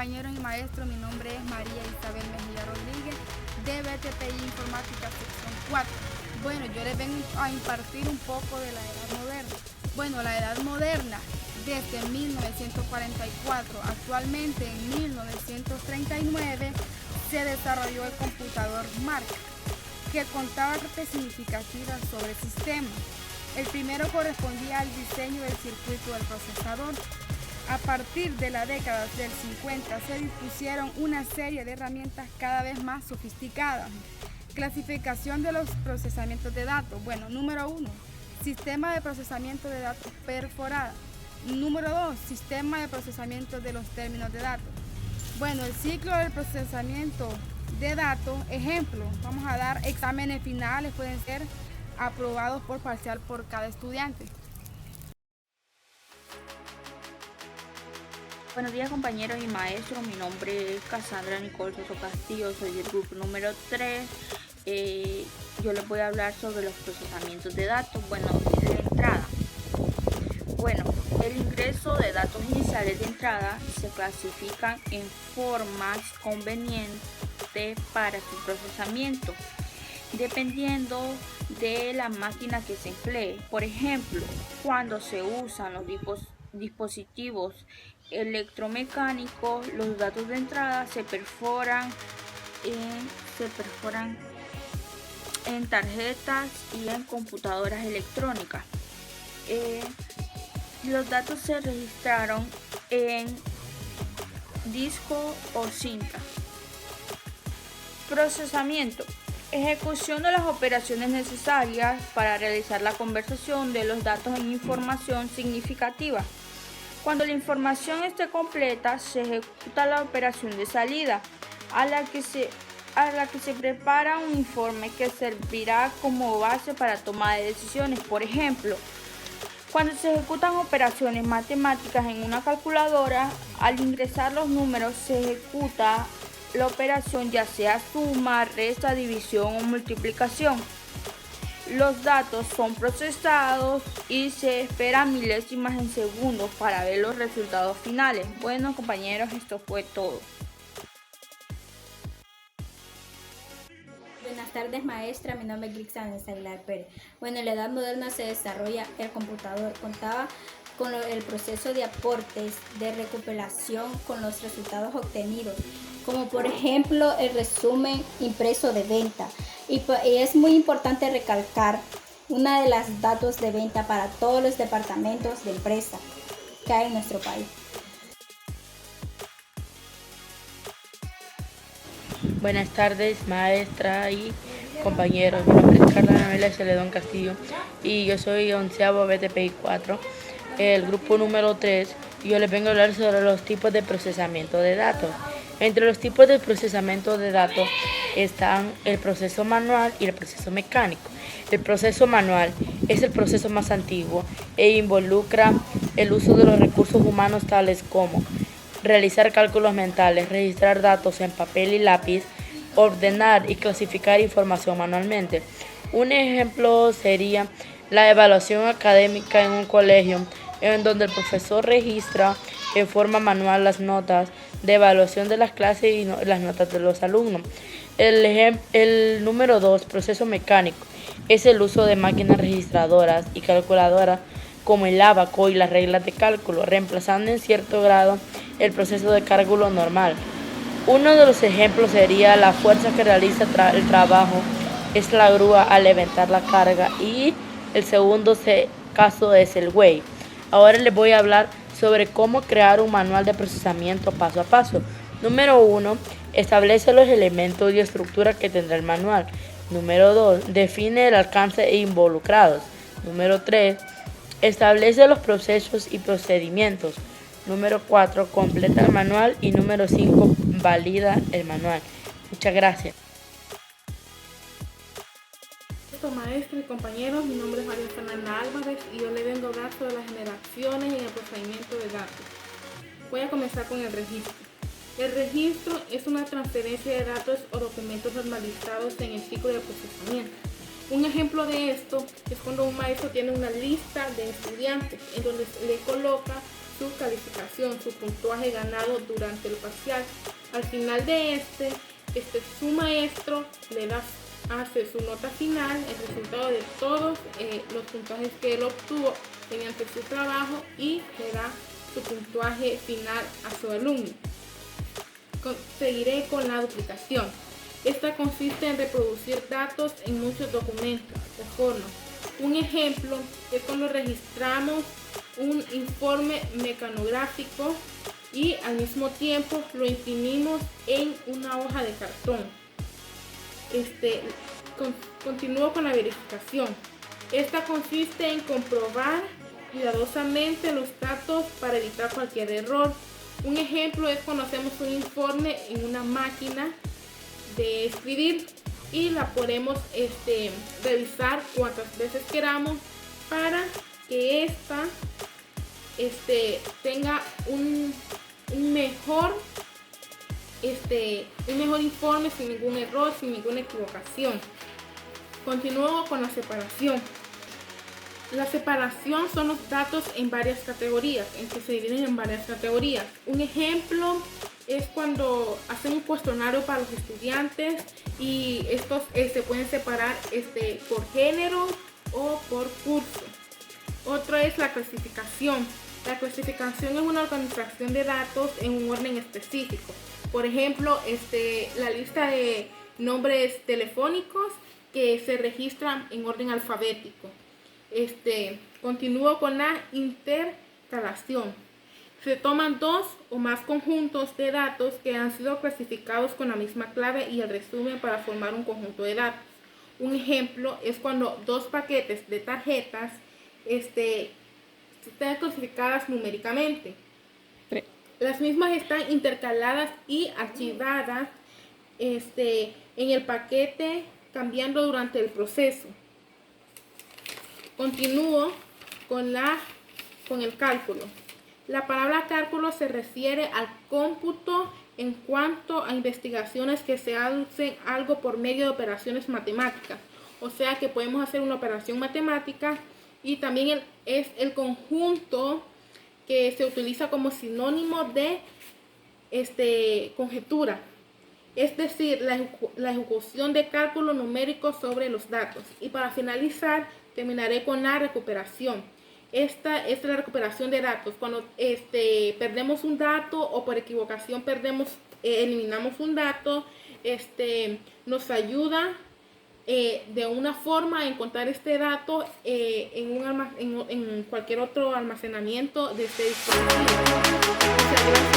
compañeros y maestros, mi nombre es María Isabel Mejía Rodríguez de BTPI Informática sección 4. Bueno, yo les vengo a impartir un poco de la edad moderna. Bueno, la edad moderna desde 1944, actualmente en 1939 se desarrolló el computador Mark, que contaba partes significativas sobre el sistema. El primero correspondía al diseño del circuito del procesador. A partir de la década del 50 se dispusieron una serie de herramientas cada vez más sofisticadas. Clasificación de los procesamientos de datos. Bueno, número 1, sistema de procesamiento de datos perforada. Número 2, sistema de procesamiento de los términos de datos. Bueno, el ciclo del procesamiento de datos, ejemplo, vamos a dar exámenes finales, pueden ser aprobados por parcial por cada estudiante. Buenos días compañeros y maestros, mi nombre es Cassandra Nicole Soso Castillo, soy del grupo número 3. Yo les voy a hablar sobre los procesamientos de datos. Bueno, de entrada. Bueno, el ingreso de datos iniciales de entrada se clasifican en formas convenientes para su procesamiento, dependiendo de la máquina que se emplee. Por ejemplo, cuando se usan los dispositivos electromecánicos, los datos de entrada se perforan en tarjetas y en computadoras electrónicas. Los datos se registraron en disco o cinta. Procesamiento: ejecución de las operaciones necesarias para realizar la conversión de los datos en información significativa. Cuando la información esté completa, se ejecuta la operación de salida, a la que se prepara un informe que servirá como base para toma de decisiones. Por ejemplo, cuando se ejecutan operaciones matemáticas en una calculadora, al ingresar los números se ejecuta la operación, ya sea suma, resta, división o multiplicación. Los datos son procesados y se esperan milésimas en segundos para ver los resultados finales. Bueno compañeros, esto fue todo. Buenas tardes maestra, mi nombre es Grixanes Aguilar Pérez. Bueno, en la edad moderna se desarrolla el computador. Contaba con el proceso de aportes, de recopilación con los resultados obtenidos, como por ejemplo el resumen impreso de venta. Y es muy importante recalcar una de las datos de venta para todos los departamentos de empresa que hay en nuestro país. Buenas tardes, maestra y compañeros. Mi nombre es Carla Anabela Celedón Castillo y yo soy 11º BTPI 4, el grupo número 3. Y yo les vengo a hablar sobre los tipos de procesamiento de datos. Entre los tipos de procesamiento de datos están el proceso manual y el proceso mecánico. El proceso manual es el proceso más antiguo e involucra el uso de los recursos humanos tales como realizar cálculos mentales, registrar datos en papel y lápiz, ordenar y clasificar información manualmente. Un ejemplo sería la evaluación académica en un colegio, en donde el profesor registra en forma manual las notas de evaluación de las clases y las notas de los alumnos. El número 2, proceso mecánico, es el uso de máquinas registradoras y calculadoras como el ábaco y las reglas de cálculo, reemplazando en cierto grado el proceso de cálculo normal. Uno de los ejemplos sería la fuerza que realiza el trabajo es la grúa al levantar la carga, y el segundo caso es el weight. Ahora les voy a hablar sobre cómo crear un manual de procesamiento paso a paso. Número 1, establece los elementos y estructura que tendrá el manual. Número 2, define el alcance e involucrados. Número 3, establece los procesos y procedimientos. Número 4, completa el manual. Y número 5, valida el manual. Muchas gracias. Maestros y compañeros, mi nombre es María Fernanda Álvarez y yo le vengo a hablar sobre las generaciones en el procesamiento de datos. Voy a comenzar con el registro. El registro es una transferencia de datos o documentos normalizados en el ciclo de procesamiento. Un ejemplo de esto es cuando un maestro tiene una lista de estudiantes en donde le coloca su calificación, su puntuaje ganado durante el parcial. Al final de su maestro hace su nota final, el resultado de todos los puntajes que él obtuvo mediante su trabajo y le da su puntuaje final a su alumno. Seguiré con la duplicación. Esta consiste en reproducir datos en muchos documentos o formas. Un ejemplo es cuando registramos un informe mecanográfico y al mismo tiempo lo imprimimos en una hoja de cartón. Continúo con la verificación. Esta consiste en comprobar cuidadosamente los datos para evitar cualquier error. Un ejemplo es cuando hacemos un informe en una máquina de escribir y la podemos revisar cuantas veces queramos para que esta tenga un mejor informe sin ningún error, sin ninguna equivocación. Continúo con la separación. La separación son los datos en varias categorías, en que se dividen en varias categorías. Un ejemplo es cuando hacen un cuestionario para los estudiantes y estos se pueden separar por género o por curso. Otro es la clasificación. La clasificación es una organización de datos en un orden específico. Por ejemplo, la lista de nombres telefónicos que se registran en orden alfabético. Continúo con la intercalación. Se toman dos o más conjuntos de datos que han sido clasificados con la misma clave y el resumen para formar un conjunto de datos. Un ejemplo es cuando dos paquetes de tarjetas están clasificadas numéricamente. Las mismas están intercaladas y archivadas en el paquete, cambiando durante el proceso. Continúo con el cálculo. La palabra cálculo se refiere al cómputo en cuanto a investigaciones que se hacen algo por medio de operaciones matemáticas. O sea que podemos hacer una operación matemática y también es el conjunto que se utiliza como sinónimo de conjetura. Es decir, la ejecución de cálculo numérico sobre los datos. Y para finalizar, terminaré con la recuperación. Esta es la recuperación de datos. Cuando perdemos un dato o por equivocación eliminamos un dato, nos ayuda de una forma a encontrar este dato en cualquier otro almacenamiento de este dispositivo. Muchas gracias.